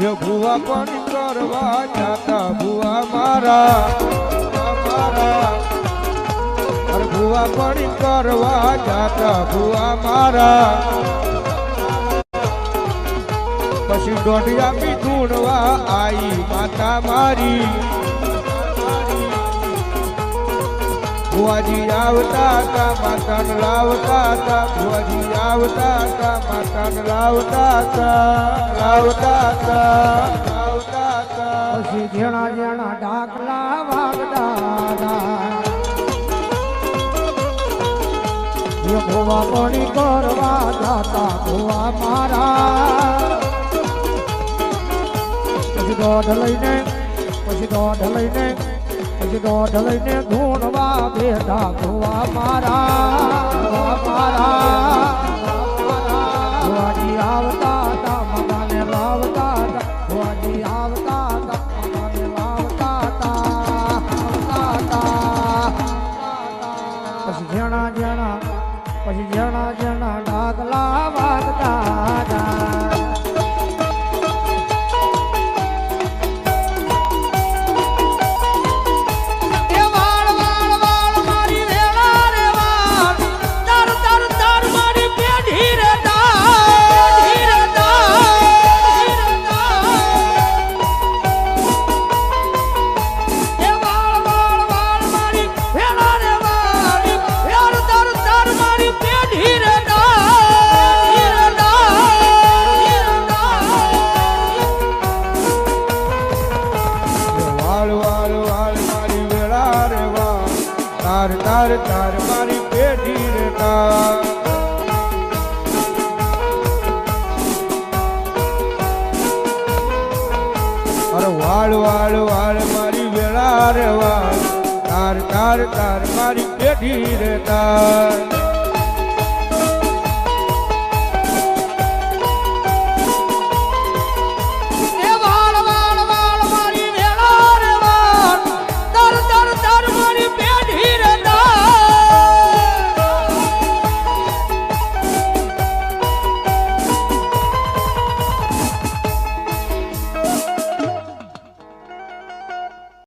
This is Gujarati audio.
ભુવા પણ કરવા જાતા ભુવા મારા અરે ભુવા પણ કરવા જાતા ભુવા મારા પછી દોઢિયા બી ધૂણવા આઈ માતા મારી ભુવાજી આવતા હતા માતાને લાવતા હતા ભુવાજી આવતા હતા માતાને લાવતા હતા પછી જેણા જેણા ડાકલા વાગતા ભુવા પાણી કરવા જાતા ભુવા મારા પછી દોઢ લઈને પછી દોઢ લઈને ધૂણવા બેઠા ભુવા મારા ભુવાજી આવતા હતા માતાને લાવતા હતા ભુવાજી આવતા હતા માતાને લાવતા હતા પછી જેણા જેણા ડાકલા વાગતા હતા તાર મારી પેઢી રે તાર અરે વાળ મારી વેળા રે વાળ તાર મારી પેઢી રે તાર